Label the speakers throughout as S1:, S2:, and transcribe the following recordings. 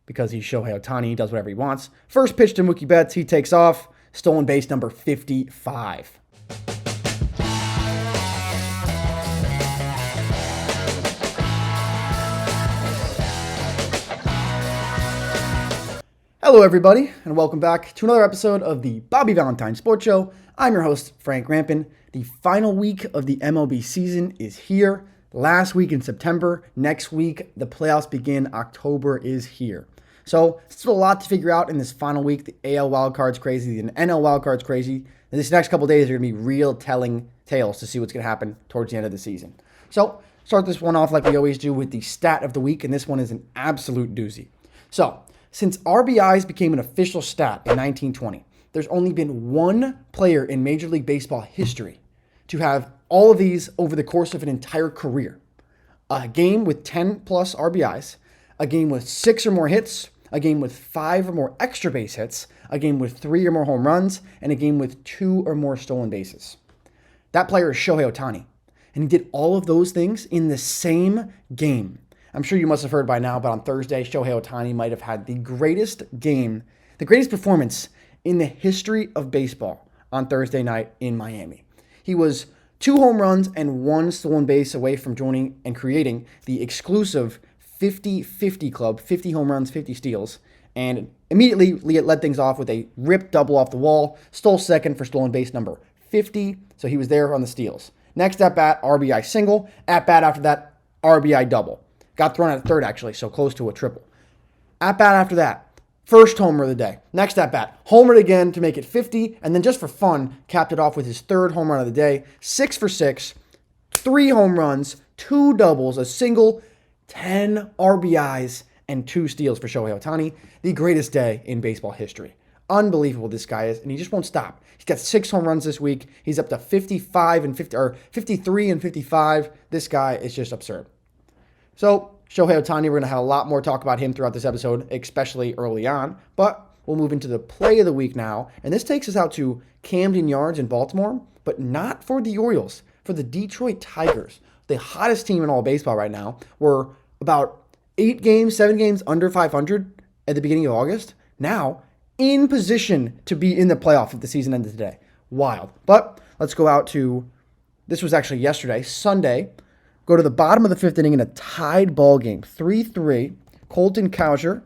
S1: because he's Shohei Ohtani. He does whatever he wants. First pitch to Mookie Betts. He takes off. Stolen base number 55. Hello, everybody, and welcome back to another episode of the Bobby Valentine Sports Show. I'm your host, Frank Rampin. The final week of the MLB season is here. Last week in September. Next week, the playoffs begin. October is here. So, still a lot to figure out in this final week. The AL wildcard's crazy. The NL wildcard's crazy. And this next couple of days are going to be real telling tales to see what's going to happen towards the end of the season. So, start this one off like we always do with the stat of the week, and this one is an absolute doozy. So, since RBIs became an official stat in 1920, there's only been one player in Major League Baseball history to have all of these over the course of an entire career. A game with 10 plus RBIs, a game with 6 or more hits, a game with 5 or more extra base hits, a game with 3 or more home runs, and a game with 2 or more stolen bases. That player is Shohei Ohtani, and he did all of those things in the same game. I'm sure you must have heard by now, but on Thursday, Shohei Ohtani might have had the greatest game, the greatest performance in the history of baseball on Thursday night in Miami. He was 2 home runs and 1 stolen base away from joining and creating the exclusive 50-50 club, 50 home runs, 50 steals, and immediately led things off with a ripped double off the wall, stole second for stolen base number 50, so he was there on the steals. Next at bat, RBI single. At bat after that, RBI double. Got thrown out at third, actually, so close to a triple. At bat after that, first homer of the day. Next at bat, homered again to make it 50, and then just for fun, capped it off with his third home run of the day. 6 for 6, 3 home runs, 2 doubles, a single, 10 RBIs, and 2 steals for Shohei Ohtani. The greatest day in baseball history. Unbelievable this guy is, and he just won't stop. He's got 6 home runs this week. He's up to 55 and 50, or 53 and 55. This guy is just absurd. So, Shohei Ohtani, we're going to have a lot more talk about him throughout this episode, especially early on. But we'll move into the play of the week now. And this takes us out to Camden Yards in Baltimore, but not for the Orioles, for the Detroit Tigers. The hottest team in all of baseball right now. We're about 7 games under 500 at the beginning of August. Now, in position to be in the playoff if the season ended today. Wild. But let's go out to, this was actually yesterday, Sunday. Go to the bottom of the 5th inning in a tied ball game. 3-3. Colton Cowser,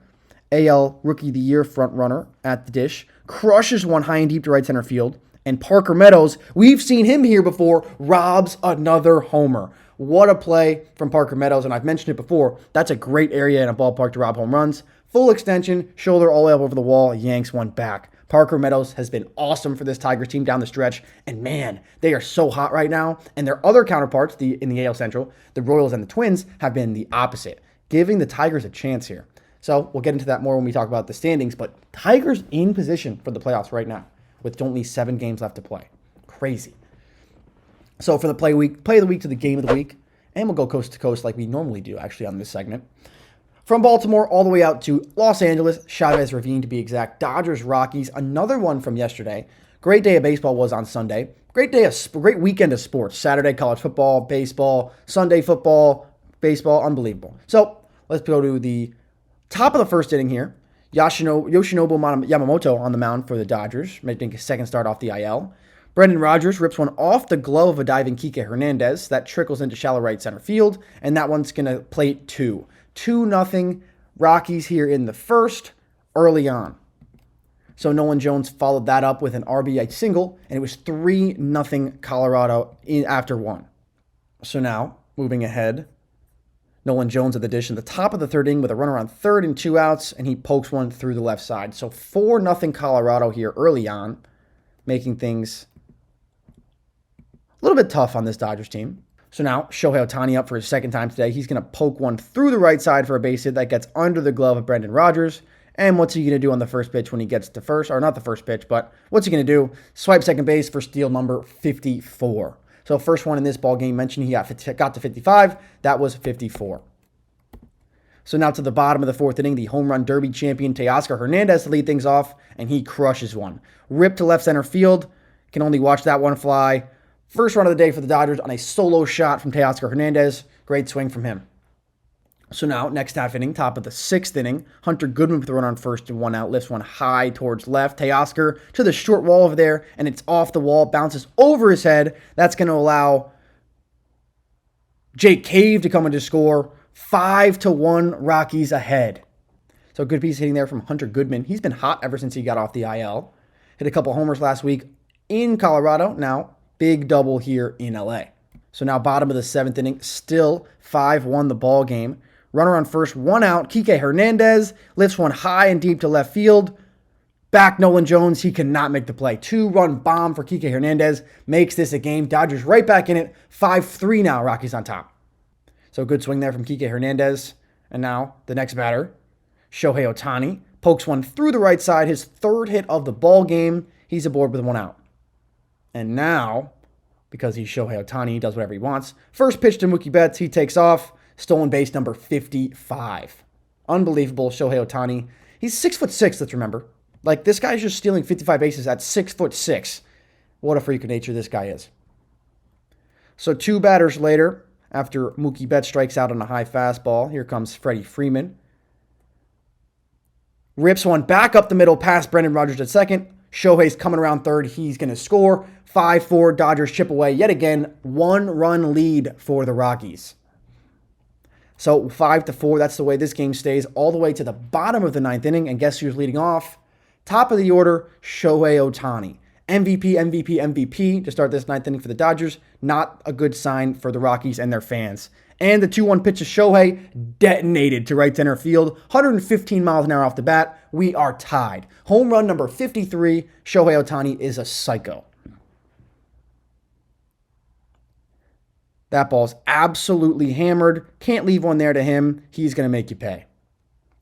S1: AL Rookie of the Year front runner at the dish, crushes one high and deep to right center field. And Parker Meadows, we've seen him here before, robs another homer. What a play from Parker Meadows. And I've mentioned it before. That's a great area in a ballpark to rob home runs. Full extension, shoulder all the way up over the wall, yanks one back. Parker Meadows has been awesome for this Tigers team down the stretch. And man, they are so hot right now. And their other counterparts in the AL Central, the Royals and the Twins, have been the opposite, giving the Tigers a chance here. So we'll get into that more when we talk about the standings. But Tigers in position for the playoffs right now with only 7 games left to play. Crazy. So for the play of the week to the game of the week, and we'll go coast to coast like we normally do actually on this segment. From Baltimore all the way out to Los Angeles, Chavez Ravine to be exact. Dodgers, Rockies, another one from yesterday. Great day of baseball was on Sunday. Great weekend of sports. Saturday, college football, baseball. Sunday, football, baseball. Unbelievable. So let's go to the top of the 1st inning here. Yoshinobu Yamamoto on the mound for the Dodgers, making a second start off the IL. Brendan Rodgers rips one off the glove of a diving Kike Hernandez. That trickles into shallow right center field, and that one's going to plate 2. 2-0 Rockies here in the 1st, early on. So Nolan Jones followed that up with an RBI single, and it was 3-0 Colorado after 1. So now, moving ahead, Nolan Jones at the dish in the top of the 3rd inning with a runner on 3rd and 2 outs, and he pokes one through the left side. So 4-0 Colorado here early on, making things a little bit tough on this Dodgers team. So now, Shohei Ohtani up for his 2nd time today. He's going to poke one through the right side for a base hit that gets under the glove of Brendan Rodgers. And what's he going to do on the first pitch when he gets to first? Or not the first pitch, but what's he going to do? Swipe second base for steal number 54. So first one in this ball game mentioned he got to 55. That was 54. So now to the bottom of the 4th inning, the home run derby champion Teoscar Hernandez to lead things off, and he crushes one. Ripped to left center field. Can only watch that one fly. First run of the day for the Dodgers on a solo shot from Teoscar Hernandez. Great swing from him. So now, next half inning, top of the 6th inning, Hunter Goodman with a run on first and 1 out, lifts one high towards left. Teoscar to the short wall over there, and it's off the wall, bounces over his head. That's going to allow Jake Cave to come in to score. 5-1 Rockies ahead. So good piece hitting there from Hunter Goodman. He's been hot ever since he got off the IL. Hit a couple homers last week in Colorado. Now, big double here in LA. So now bottom of the 7th inning, still 5-1 the ball game. Runner on first, 1 out. Kike Hernandez lifts one high and deep to left field. Back Nolan Jones, he cannot make the play. 2-run bomb for Kike Hernandez makes this a game. Dodgers right back in it. 5-3 now, Rockies on top. So good swing there from Kike Hernandez. And now the next batter, Shohei Ohtani, pokes one through the right side. His 3rd hit of the ball game. He's aboard with 1 out. And now, because he's Shohei Ohtani, he does whatever he wants. First pitch to Mookie Betts, he takes off. Stolen base number 55. Unbelievable, Shohei Ohtani. He's 6'6", let's remember. Like, this guy's just stealing 55 bases at 6'6". What a freak of nature this guy is. So 2 batters later, after Mookie Betts strikes out on a high fastball, here comes Freddie Freeman. Rips one back up the middle past Brendan Rodgers at second. Shohei's coming around third. He's going to score. 5-4, Dodgers chip away yet again. 1-run lead for the Rockies. So 5-4, that's the way this game stays all the way to the bottom of the 9th inning. And guess who's leading off? Top of the order, Shohei Ohtani. MVP, MVP, MVP to start this 9th inning for the Dodgers. Not a good sign for the Rockies and their fans. And the 2-1 pitch to Shohei detonated to right center field. 115 miles an hour off the bat. We are tied. Home run number 53. Shohei Ohtani is a psycho. That ball's absolutely hammered. Can't leave one there to him. He's going to make you pay.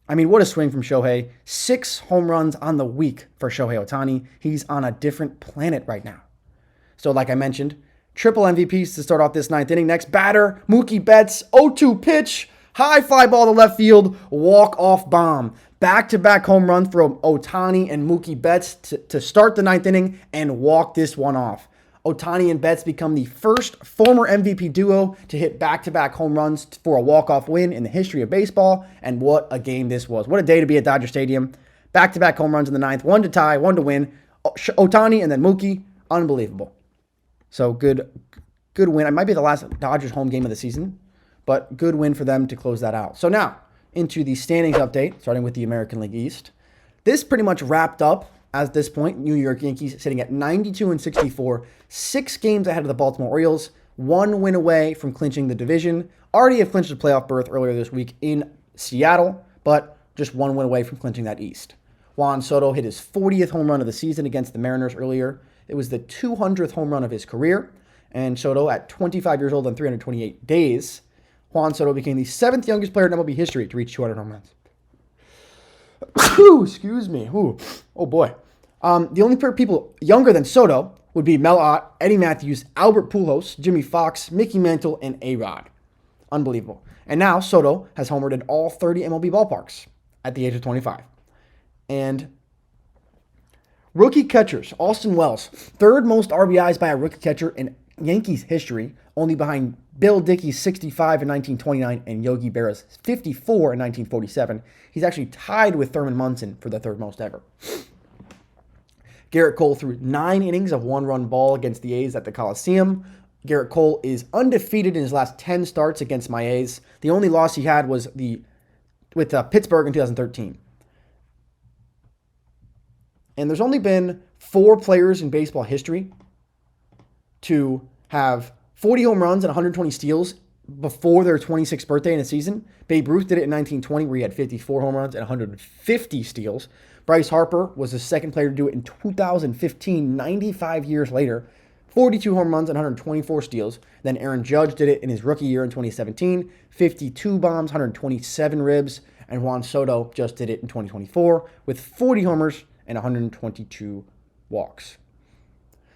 S1: I mean, what a swing from Shohei. 6 home runs on the week for Shohei Ohtani. He's on a different planet right now. So like I mentioned, triple MVPs to start off this 9th inning. Next batter, Mookie Betts, 0-2 pitch. High fly ball to left field. Walk-off bomb. Back-to-back home runs from Ohtani and Mookie Betts to start the 9th inning and walk this one off. Ohtani and Betts become the first former MVP duo to hit back-to-back home runs for a walk-off win in the history of baseball. And what a game this was. What a day to be at Dodger Stadium. Back-to-back home runs in the 9th. 1 to tie, 1 to win. Ohtani and then Mookie. Unbelievable. So good win. It might be the last Dodgers home game of the season, but good win for them to close that out. So now into the standings update, starting with the American League East. This pretty much wrapped up at this point. New York Yankees sitting at 92-64, 6 games ahead of the Baltimore Orioles, 1 win away from clinching the division. Already have clinched a playoff berth earlier this week in Seattle, but just 1 win away from clinching that East. Juan Soto hit his 40th home run of the season against the Mariners earlier. It was the 200th home run of his career, and Soto, at 25 years old and 328 days, Juan Soto became the 7th youngest player in MLB history to reach 200 home runs. Excuse me. Oh, boy. The only people younger than Soto would be Mel Ott, Eddie Matthews, Albert Pujols, Jimmy Fox, Mickey Mantle, and A-Rod. Unbelievable. And now Soto has homered in all 30 MLB ballparks at the age of 25. And rookie catchers, Austin Wells, 3rd most RBIs by a rookie catcher in Yankees history, only behind Bill Dickey's 65 in 1929 and Yogi Berra's 54 in 1947. He's actually tied with Thurman Munson for the 3rd most ever. Garrett Cole threw 9 innings of 1-run ball against the A's at the Coliseum. Garrett Cole is undefeated in his last 10 starts against my A's. The only loss he had was with Pittsburgh in 2013. And there's only been 4 players in baseball history to have 40 home runs and 120 steals before their 26th birthday in a season. Babe Ruth did it in 1920, where he had 54 home runs and 150 steals. Bryce Harper was the 2nd player to do it in 2015, 95 years later. 42 home runs and 124 steals. Then Aaron Judge did it in his rookie year in 2017, 52 bombs, 127 ribs. And Juan Soto just did it in 2024 with 40 homers and 122 walks.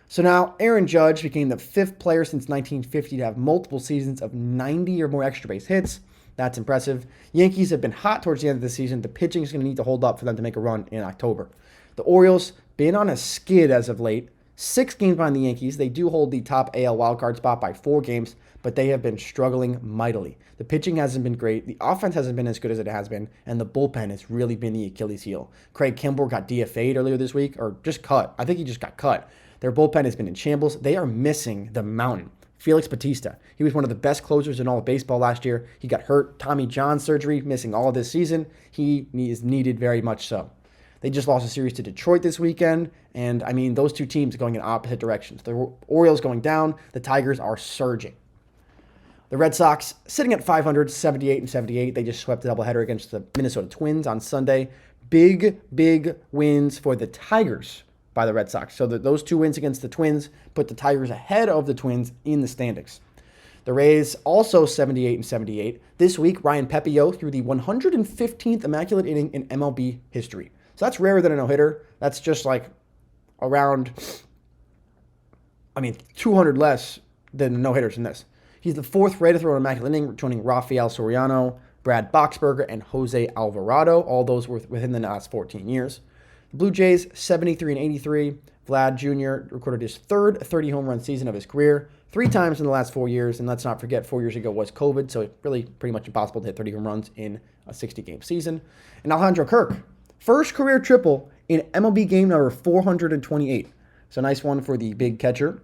S1: So now Aaron Judge became the 5th player since 1950 to have multiple seasons of 90 or more extra base hits. That's impressive. Yankees have been hot towards the end of the season. The pitching is going to need to hold up for them to make a run in October. The Orioles been on a skid as of late. 6 games behind the Yankees. They do hold the top AL wildcard spot by 4 games, but they have been struggling mightily. The pitching hasn't been great. The offense hasn't been as good as it has been, and the bullpen has really been the Achilles heel. Craig Kimbrell got DFA'd earlier this week, or just cut. I think he just got cut. Their bullpen has been in shambles. They are missing the mountain. Felix Bautista. He was one of the best closers in all of baseball last year. He got hurt. Tommy John surgery, missing all of this season. He is needed very much so. They just lost a series to Detroit this weekend. And, I mean, those two teams are going in opposite directions. The Orioles going down. The Tigers are surging. The Red Sox sitting at 500, 78-78. They just swept a doubleheader against the Minnesota Twins on Sunday. Big wins for the Tigers by the Red Sox. So those 2 wins against the Twins put the Tigers ahead of the Twins in the standings. The Rays also 78-78. This week, Ryan Pepiot threw the 115th immaculate inning in MLB history. So that's rarer than a no-hitter. That's just like around, 200 less than no-hitters in this. He's the 4th Ray to throw an immaculate inning, joining Rafael Soriano, Brad Boxberger, and Jose Alvarado. All those were within the last 14 years. The Blue Jays, 73-83. Vlad Jr. recorded his 3rd 30-home run season of his career, 3 times in the last 4 years. And let's not forget, 4 years ago was COVID, so it's really pretty much impossible to hit 30 home runs in a 60-game season. And Alejandro Kirk, first career triple in MLB game number 428. So nice one for the big catcher.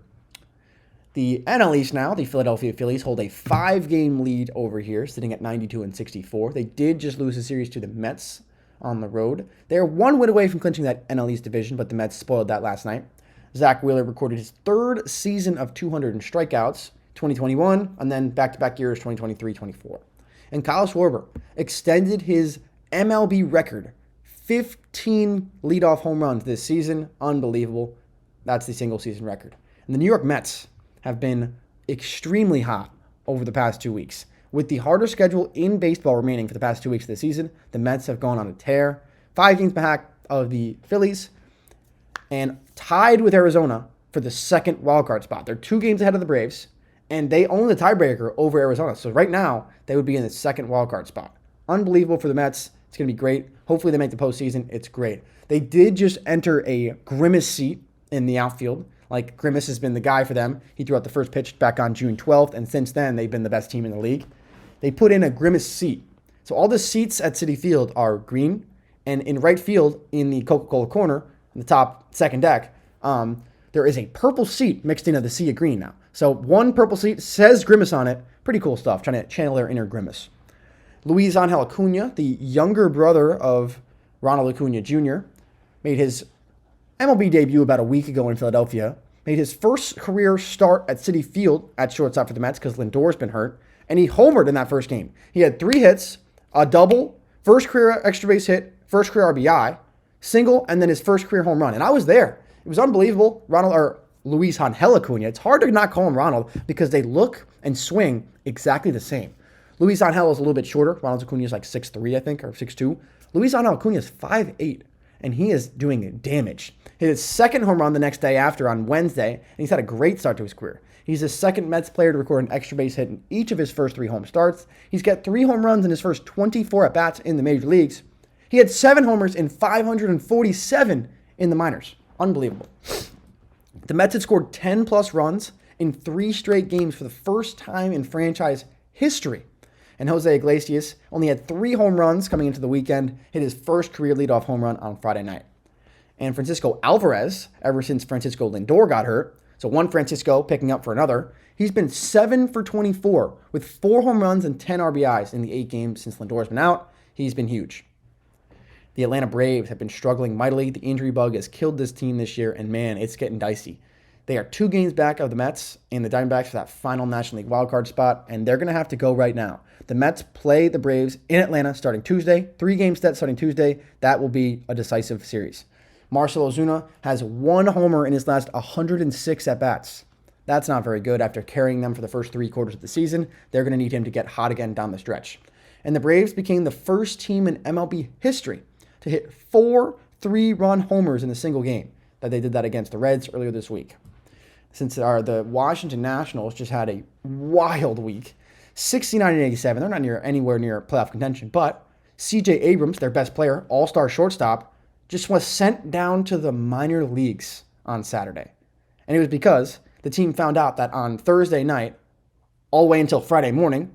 S1: The NL East now, the Philadelphia Phillies hold a 5-game lead over here, sitting at 92-64. They did just lose a series to the Mets on the road. They're 1 win away from clinching that NL East division, but the Mets spoiled that last night. Zach Wheeler recorded his 3rd season of 200 in strikeouts, 2021, and then back-to-back years, 2023-24. And Kyle Schwarber extended his MLB record, 15 leadoff home runs this season. Unbelievable. That's the single-season record. And the New York Mets have been extremely hot over the past 2 weeks. With the harder schedule in baseball remaining for the past 2 weeks of the season, the Mets have gone on a tear. 5 games back of the Phillies and tied with Arizona for the 2nd wildcard spot. They're 2 games ahead of the Braves, and they own the tiebreaker over Arizona. So right now, they would be in the 2nd wildcard spot. Unbelievable for the Mets. It's going to be great. Hopefully they make the postseason. It's great. They did just enter a Grimace seat in the outfield. Like, Grimace has been the guy for them. He threw out the first pitch back on June 12th, and since then, they've been the best team in the league. They put in a Grimace seat. So all the seats at Citi Field are green, and in right field, in the Coca-Cola corner, on the top 2nd deck, there is a purple seat mixed into the sea of green now. So one purple seat says Grimace on it. Pretty cool stuff, trying to channel their inner Grimace. Luis Angel Acuna, the younger brother of Ronald Acuna Jr., made his MLB debut about a week ago in Philadelphia, made his first career start at Citi Field at shortstop for the Mets because Lindor's been hurt, and he homered in that first game. He had 3 hits, a double, first career extra base hit, first career RBI, single, and then his first career home run. And I was there. It was unbelievable. Luis Angel Acuna. It's hard to not call him Ronald because they look and swing exactly the same. Luis Angel is a little bit shorter. Ronald Acuna is like 6'3", I think, or 6'2". Luis Angel Acuna is 5'8", and he is doing damage. Hit his 2nd home run the next day after on Wednesday, and he's had a great start to his career. He's the 2nd Mets player to record an extra base hit in each of his first 3 home starts. He's got 3 home runs in his first 24 at-bats in the major leagues. He had 7 homers in 547 in the minors. Unbelievable. The Mets had scored 10-plus runs in 3 straight games for the first time in franchise history. And Jose Iglesias only had 3 home runs coming into the weekend, hit his first career leadoff home run on Friday night. And Francisco Alvarez, ever since Francisco Lindor got hurt, so one Francisco picking up for another, he's been 7 for 24 with 4 home runs and 10 RBIs in the 8 games since Lindor's been out. He's been huge. The Atlanta Braves have been struggling mightily. The injury bug has killed this team this year, and man, it's getting dicey. They are 2 games back of the Mets and the Diamondbacks for that final National League wildcard spot, and they're going to have to go right now. The Mets play the Braves in Atlanta starting Tuesday. 3 games set starting Tuesday. That will be a decisive series. Marcell Ozuna has 1 homer in his last 106 at-bats. That's not very good after carrying them for the first 3 quarters of the season. They're going to need him to get hot again down the stretch. And the Braves became the first team in MLB history to hit 4 3-run homers in a single game. That they did that against the Reds earlier this week. Since the Washington Nationals just had a wild week, 69-87. They're not anywhere near playoff contention, but C.J. Abrams, their best player, all-star shortstop, just was sent down to the minor leagues on Saturday. And it was because the team found out that on Thursday night, all the way until Friday morning,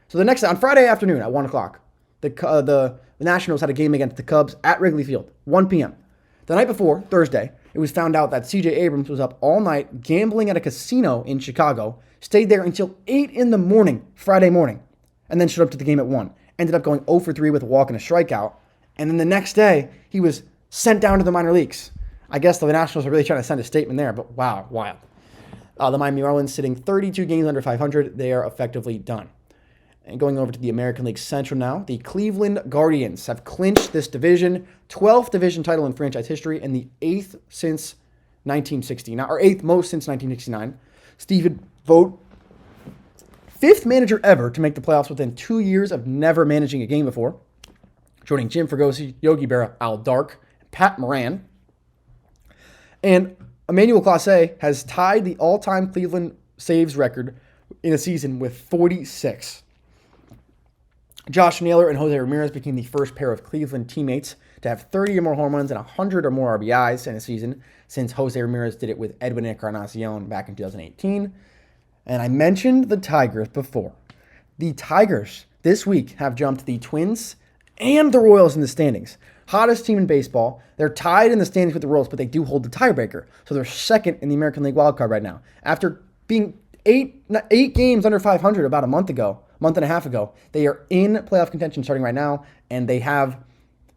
S1: so the next day, on Friday afternoon at 1 o'clock, the Nationals had a game against the Cubs at Wrigley Field, 1 p.m. The night before, Thursday, it was found out that C.J. Abrams was up all night gambling at a casino in Chicago, stayed there until 8 in the morning, Friday morning, and then showed up to the game at 1. Ended up going 0 for 3 with a walk and a strikeout. And then the next day, he was sent down to the minor leagues. I guess the Nationals are really trying to send a statement there, but wow, wild. The Miami Marlins sitting 32 games under 500. They are effectively done. And going over to the American League Central now, the Cleveland Guardians have clinched this division, 12th division title in franchise history, and the 8th since 1969, or 8th most since 1969. Stephen Vogt, 5th manager ever to make the playoffs within 2 years of never managing a game before, joining Jim Fregosi, Yogi Berra, Al Dark, and Pat Moran. And Emmanuel Clase has tied the all-time Cleveland saves record in a season with 46. Josh Naylor and Jose Ramirez became the first pair of Cleveland teammates to have 30 or more home runs and 100 or more RBIs in a season, since Jose Ramirez did it with Edwin Encarnacion back in 2018. And I mentioned the Tigers before. The Tigers this week have jumped the Twins and the Royals in the standings. Hottest team in baseball. They're tied in the standings with the Royals, but they do hold the tiebreaker. So they're second in the American League wildcard right now. After being eight games under 500 about a month and a half ago, they are in playoff contention starting right now, and they have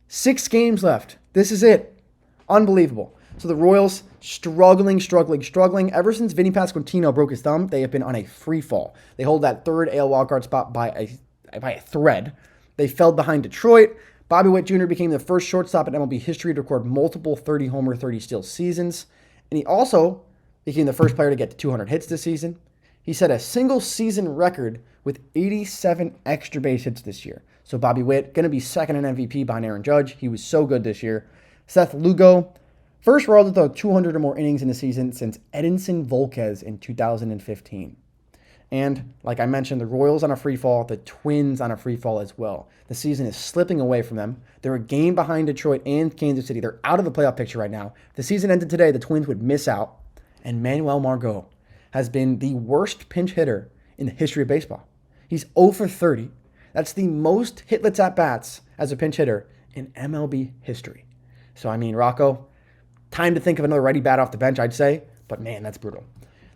S1: 6 games left. This is it. Unbelievable. So the Royals struggling. Ever since Vinny Pasquantino broke his thumb, they have been on a free fall. They hold that third AL wildcard spot by a thread. They fell behind Detroit. Bobby Witt Jr. became the first shortstop in MLB history to record multiple 30-homer, 30-steal seasons. And he also became the first player to get to 200 hits this season. He set a single-season record with 87 extra base hits this year. So Bobby Witt, going to be second in MVP behind Aaron Judge. He was so good this year. Seth Lugo, first world to throw 200 or more innings in a season since Edinson Volquez in 2015. And like I mentioned, the Royals on a free fall, the Twins on a free fall as well. The season is slipping away from them. They're a game behind Detroit and Kansas City. They're out of the playoff picture right now. If the season ended today, the Twins would miss out. And Manuel Margot has been the worst pinch hitter in the history of baseball. He's 0 for 30. That's the most hitless at-bats as a pinch hitter in MLB history. So, I mean, Rocco, time to think of another righty bat off the bench, I'd say. But, man, that's brutal.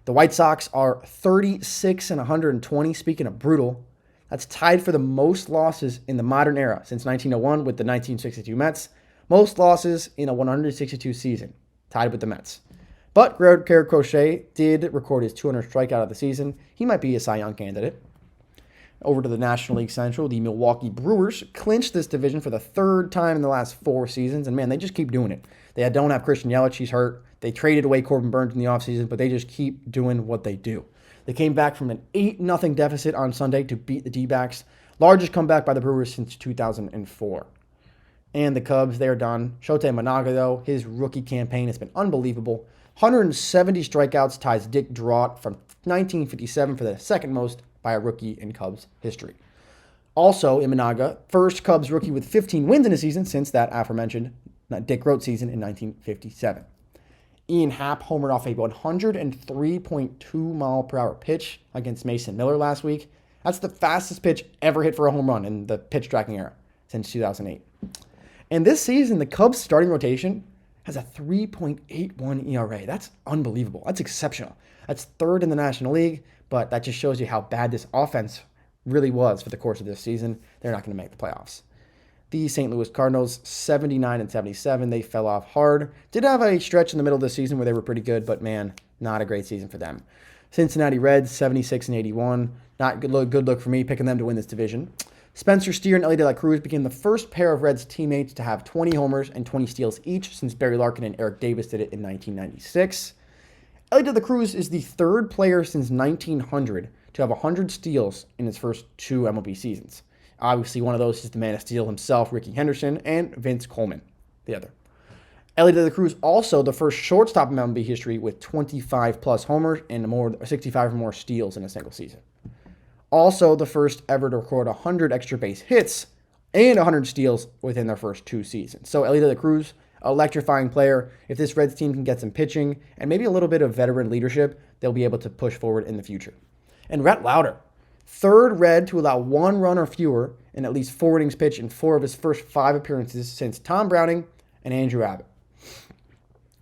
S1: The White Sox are 36 and 120. Speaking of brutal, that's tied for the most losses in the modern era since 1901 with the 1962 Mets. Most losses in a 162 season, tied with the Mets. But Garrett Crochet did record his 200th strikeout of the season. He might be a Cy Young candidate. Over to the National League Central, the Milwaukee Brewers clinched this division for the third time in the last 4 seasons. And, man, they just keep doing it. They don't have Christian Yelich. He's hurt. They traded away Corbin Burns in the offseason, but they just keep doing what they do. They came back from an 8-0 deficit on Sunday to beat the D-backs. Largest comeback by the Brewers since 2004. And the Cubs, they're done. Shota Managa, though, his rookie campaign has been unbelievable. 170 strikeouts ties Dick Draught from 1957 for the second most by a rookie in Cubs history. Also, Imanaga, first Cubs rookie with 15 wins in a season since that aforementioned Dick Rote season in 1957. Ian Happ homered off a 103.2 mile per hour pitch against Mason Miller last week. That's the fastest pitch ever hit for a home run in the pitch tracking era since 2008. And this season, the Cubs starting rotation has a 3.81 ERA. That's unbelievable. That's exceptional. That's third in the National League, but that just shows you how bad this offense really was for the course of this season. They're not going to make the playoffs. The St. Louis Cardinals, 79 and 77. They fell off hard. Did have a stretch in the middle of the season where they were pretty good, but man, not a great season for them. Cincinnati Reds, 76 and 81. Not good look for me picking them to win this division. Spencer Steer and Elly De La Cruz became the first pair of Reds teammates to have 20 homers and 20 steals each since Barry Larkin and Eric Davis did it in 1996. Elly De La Cruz is the third player since 1900 to have 100 steals in his first 2 MLB seasons. Obviously, one of those is the man of steel himself, Ricky Henderson, and Vince Coleman, the other. Elly De La Cruz also the first shortstop in MLB history with 25-plus homers and 65 or more steals in a single season. Also the first ever to record 100 extra base hits and 100 steals within their first 2 seasons. So Elly De La Cruz, electrifying player. If this Reds team can get some pitching and maybe a little bit of veteran leadership, they'll be able to push forward in the future. And Rhett Lauder, third Red to allow 1 run or fewer in at least 4 innings pitched in 4 of his first 5 appearances since Tom Browning and Andrew Abbott.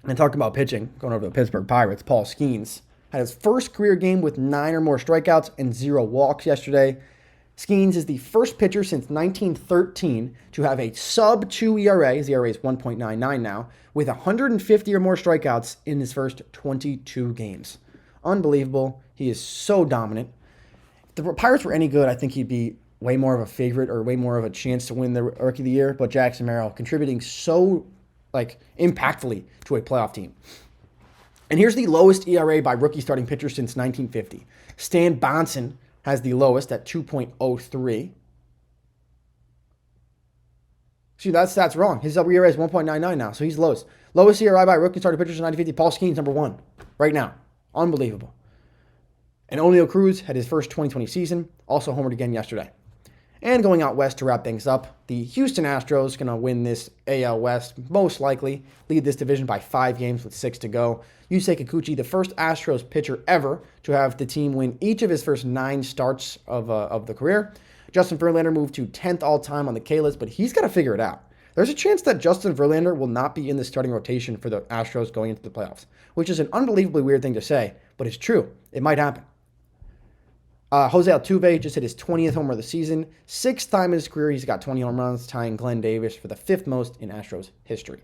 S1: And talking about pitching, going over to the Pittsburgh Pirates, Paul Skeens had his first career game with 9 or more strikeouts and 0 walks yesterday. Skeens is the first pitcher since 1913 to have a sub-2 ERA, his ERA is 1.99 now, with 150 or more strikeouts in his first 22 games. Unbelievable. He is so dominant. If the Pirates were any good, I think he'd be way more of a favorite or way more of a chance to win the Rookie of the Year, but Jackson Merrill contributing so impactfully to a playoff team. And here's the lowest ERA by rookie starting pitcher since 1950. Stan Bonson has the lowest at 2.03. See, that's wrong. His ERA is 1.99 now, so he's lowest. Lowest ERA by rookie starting pitcher since 1950. Paul Skeens, number 1, right now. Unbelievable. And Oneil Cruz had his first 2020 season, also homered again yesterday. And going out west to wrap things up, the Houston Astros going to win this AL West, most likely, lead this division by 5 games with 6 to go. Yusei Kikuchi, the first Astros pitcher ever to have the team win each of his first 9 starts of the career. Justin Verlander moved to 10th all-time on the K-list, but he's got to figure it out. There's a chance that Justin Verlander will not be in the starting rotation for the Astros going into the playoffs, which is an unbelievably weird thing to say, but it's true. It might happen. Jose Altuve just hit his 20th homer of the season. 6th time in his career he's got 20 home runs, tying Glenn Davis for the 5th most in Astros history.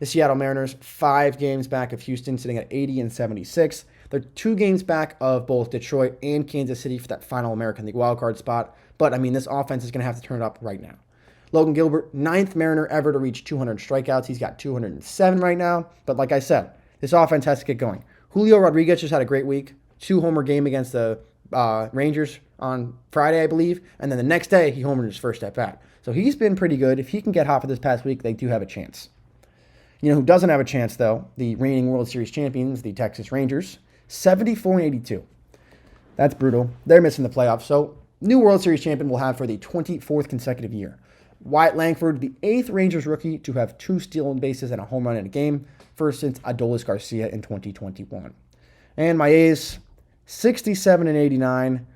S1: The Seattle Mariners, 5 games back of Houston, sitting at 80 and 76. They're 2 games back of both Detroit and Kansas City for that final American League wildcard spot. But, this offense is going to have to turn it up right now. Logan Gilbert, 9th Mariner ever to reach 200 strikeouts. He's got 207 right now. But like I said, this offense has to get going. Julio Rodriguez just had a great week. 2-homer game against the Rangers on Friday, I believe. And then the next day, he homered his first at bat. So he's been pretty good. If he can get hot for this past week, they do have a chance. You know who doesn't have a chance, though? The reigning World Series champions, the Texas Rangers, 74 and 82. That's brutal. They're missing the playoffs. So new World Series champion will have for the 24th consecutive year. Wyatt Langford, the 8th Rangers rookie to have 2 stolen bases and a home run in a game, first since Adolis Garcia in 2021. And my A's, 67 and 89,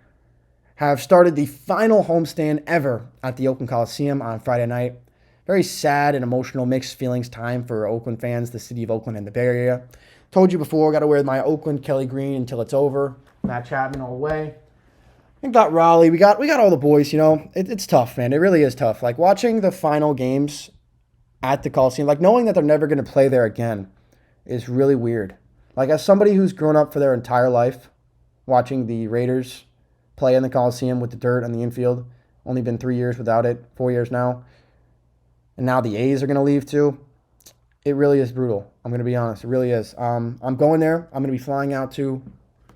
S1: have started the final homestand ever at the Oakland Coliseum on Friday night. Very sad and emotional mixed feelings time for Oakland fans, the city of Oakland and the Bay Area. Told you before, got to wear my Oakland Kelly green until it's over. Matt Chapman all the way. We got Raleigh. We got all the boys, It's tough, man. It really is tough. Like, watching the final games at the Coliseum, like, knowing that they're never going to play there again is really weird. Like, as somebody who's grown up for their entire life watching the Raiders play in the Coliseum with the dirt on the infield, only been 3 years without it, 4 years now, and now the A's are going to leave too, it really is brutal. I'm going to be honest. It really is. I'm going there. I'm going to be flying out to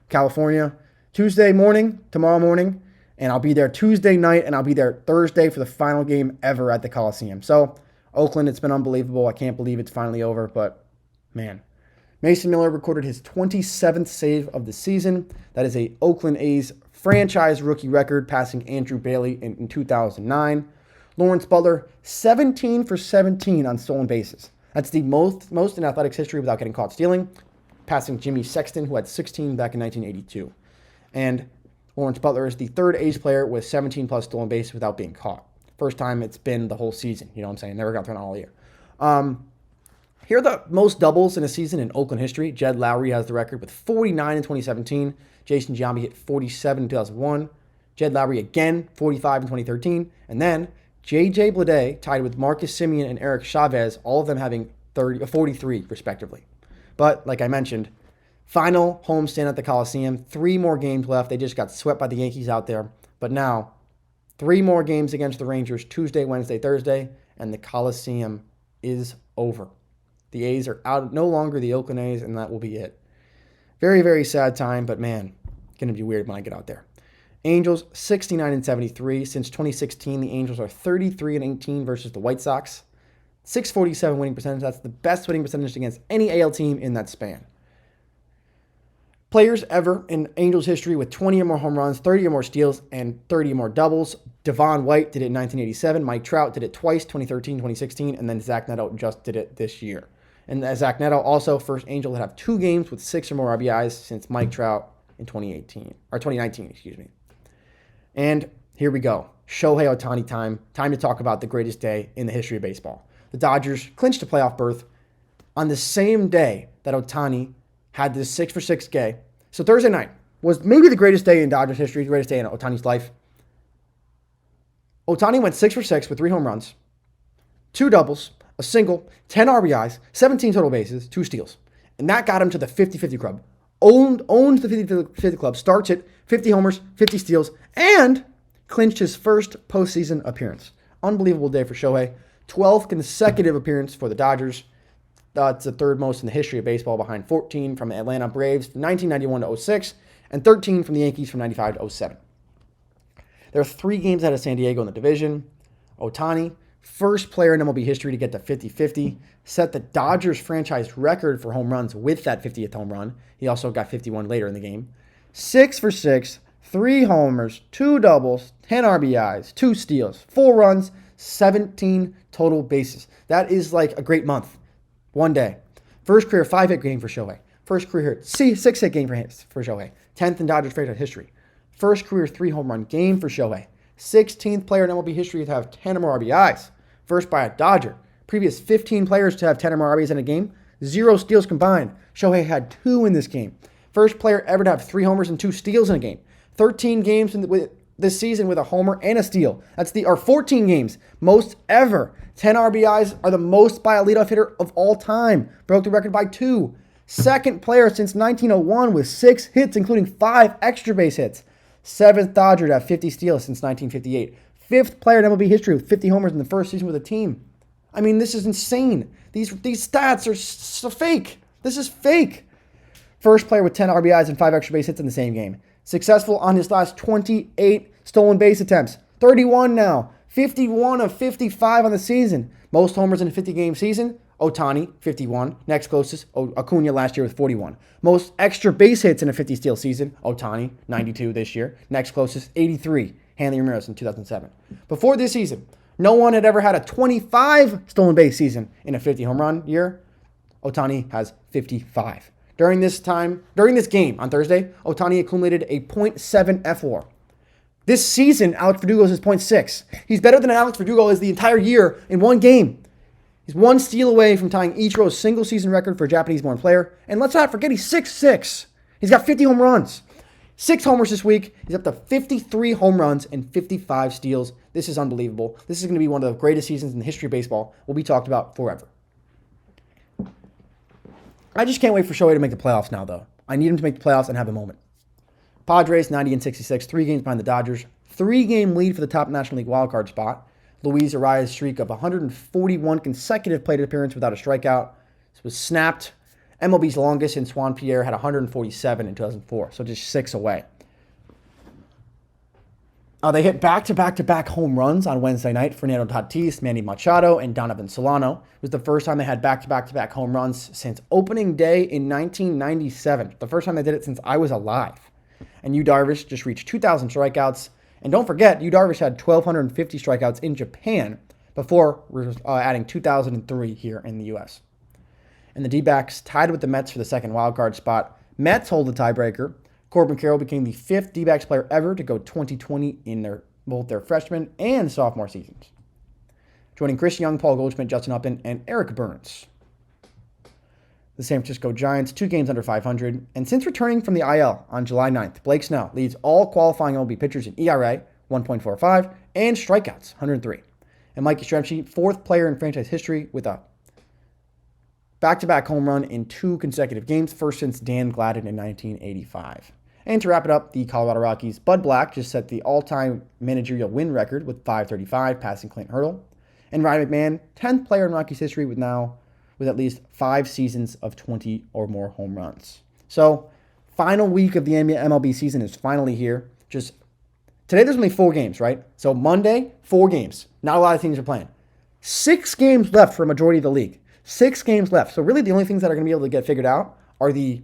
S1: California Tuesday morning, tomorrow morning, and I'll be there Tuesday night, and I'll be there Thursday for the final game ever at the Coliseum. So, Oakland, it's been unbelievable. I can't believe it's finally over, but, man. Mason Miller recorded his 27th save of the season. That is a Oakland A's franchise rookie record, passing Andrew Bailey in 2009. Lawrence Butler, 17 for 17 on stolen bases. That's the most in athletics history without getting caught stealing, passing Jimmy Sexton, who had 16 back in 1982. And Lawrence Butler is the 3rd A's player with 17-plus stolen bases without being caught. First time it's been the whole season. You know what I'm saying? Never got thrown out all year. Here are the most doubles in a season in Oakland history. Jed Lowry has the record with 49 in 2017. Jason Giambi hit 47 in 2001. Jed Lowry again, 45 in 2013. And then J.J. Bleday tied with Marcus Semien and Eric Chavez, all of them having 43 respectively. But like I mentioned, final homestand at the Coliseum. 3 more games left. They just got swept by the Yankees out there. But now, 3 more games against the Rangers, Tuesday, Wednesday, Thursday, and the Coliseum is over. The A's are out, no longer the Oakland A's, and that will be it. Very, very sad time, but man, going to be weird when I get out there. Angels, 69 and 73. Since 2016, the Angels are 33 and 18 versus the White Sox. 647 winning percentage. That's the best winning percentage against any AL team in that span. Players ever in Angels history with 20 or more home runs, 30 or more steals, and 30 or more doubles. Devon White did it in 1987. Mike Trout did it twice, 2013, 2016, and then Zach Neto just did it this year. And Zach Neto also first Angel to have 2 games with 6 or more RBIs since Mike Trout in 2019, excuse me. And here we go. Shohei Ohtani time. Time to talk about the greatest day in the history of baseball. The Dodgers clinched a playoff berth on the same day that Ohtani had this 6-for-6 day. So Thursday night was maybe the greatest day in Dodgers history, the greatest day in Ohtani's life. Ohtani went 6-for-6 with 3 home runs, 2 doubles, a single, 10 RBIs, 17 total bases, 2 steals. And that got him to the 50-50 club. Owns the 50-50 club, starts it, 50 homers, 50 steals, and clinched his first postseason appearance. Unbelievable day for Shohei. 12th consecutive appearance for the Dodgers. That's the 3rd most in the history of baseball, behind 14 from the Atlanta Braves from 1991 to 06 and 13 from the Yankees from 95 to 07. There are 3 games ahead of San Diego in the division. Ohtani, first player in MLB history to get to 50-50, set the Dodgers franchise record for home runs with that 50th home run. He also got 51 later in the game. 6-for-6, 3 homers, 2 doubles, 10 RBIs, 2 steals, 4 runs, 17 total bases. That is like a great month. One day. First career 5-hit game for Shohei. First career 6-hit game for Shohei. 10th in Dodgers franchise history. First career 3-home run game for Shohei. 16th player in MLB history to have 10 or more RBIs. First by a Dodger. Previous 15 players to have 10 or more RBIs in a game. 0 steals combined. Shohei had 2 in this game. First player ever to have 3 homers and 2 steals in a game. 13 games this season with a homer and a steal. That's 14 games. Most ever. 10 RBIs are the most by a leadoff hitter of all time. Broke the record by 2. Second player since 1901 with 6 hits, including 5 extra base hits. 7th Dodger to have 50 steals since 1958. 5th player in MLB history with 50 homers in the first season with a team. I mean, this is insane. These stats are so fake. This is fake. First player with 10 RBIs and 5 extra base hits in the same game. Successful on his last 28 stolen base attempts. 31 now. 51 of 55 on the season. Most homers in a 50-game season, Ohtani, 51. Next closest, Acuna last year with 41. Most extra base hits in a 50-steal season, Ohtani, 92 this year. Next closest, 83. Hanley Ramirez in 2007. Before this season, no one had ever had a 25 stolen base season in a 50-home run year. Ohtani has 55. During this game on Thursday, Ohtani accumulated a .7 FWAR. This season, Alex Verdugo's is .6. He's better than Alex Verdugo is the entire year in one game. He's 1 steal away from tying Ichiro's single-season record for a Japanese-born player. And let's not forget, he's 6'6". He's got 50 home runs. 6 homers this week. He's up to 53 home runs and 55 steals. This is unbelievable. This is going to be one of the greatest seasons in the history of baseball. Will be talked about forever. I just can't wait for Shohei to make the playoffs now, though. I need him to make the playoffs and have a moment. Padres, 90-66, 3 games behind the Dodgers. 3-game lead for the top National League wildcard spot. Luis Arias' streak of 141 consecutive plate appearances without a strikeout. This was snapped. MLB's longest since Juan Pierre had 147 in 2004, so just 6 away. They hit back-to-back-to-back home runs on Wednesday night. Fernando Tatis, Manny Machado, and Donovan Solano. It was the first time they had back-to-back-to-back home runs since opening day in 1997. The first time they did it since I was alive. And Yu Darvish just reached 2,000 strikeouts. And don't forget, Yu Darvish had 1,250 strikeouts in Japan before adding 2,003 here in the U.S. And the D-backs tied with the Mets for the second wildcard spot. Mets hold the tiebreaker. Corbin Carroll became the 5th D-backs player ever to go 20-20 in both their freshman and sophomore seasons. Joining Chris Young, Paul Goldschmidt, Justin Upton, and Eric Burns. The San Francisco Giants, 2 games under 500. And since returning from the IL on July 9th, Blake Snell leads all qualifying MLB pitchers in ERA, 1.45, and strikeouts, 103. And Mikey Stremski, 4th player in franchise history with a back-to-back home run in 2 consecutive games, first since Dan Gladden in 1985. And to wrap it up, the Colorado Rockies' Bud Black just set the all-time managerial win record with 535, passing Clint Hurdle. And Ryan McMahon, 10th player in Rockies history with at least 5 seasons of 20 or more home runs. So, final week of the MLB season is finally here. Today there's only 4 games, right? So Monday, 4 games. Not a lot of teams are playing. 6 games left for a majority of the league. 6 games left. So really the only things that are going to be able to get figured out are the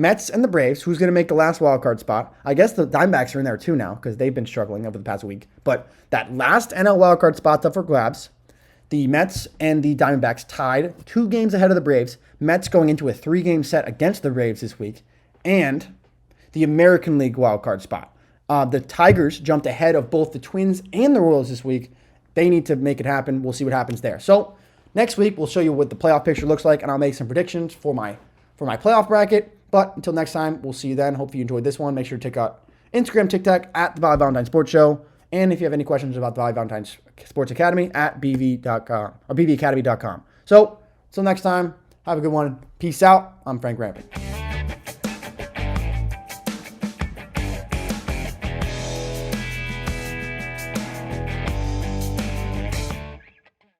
S1: Mets and the Braves, who's going to make the last wild card spot. I guess the Diamondbacks are in there too now because they've been struggling over the past week. But that last NL wild card spot's up for grabs. The Mets and the Diamondbacks tied 2 games ahead of the Braves. Mets going into a 3-game set against the Braves this week. And the American League wild card spot. The Tigers jumped ahead of both the Twins and the Royals this week. They need to make it happen. We'll see what happens there. So next week, we'll show you what the playoff picture looks like, and I'll make some predictions for my playoff bracket. But until next time, we'll see you then. Hope you enjoyed this one. Make sure to check out Instagram, TikTok at the Bobby Valentine Sports Show. And if you have any questions about the Bobby Valentine Sports Academy at bv.com or bvacademy.com. So until next time, have a good one. Peace out. I'm Frank Rampant.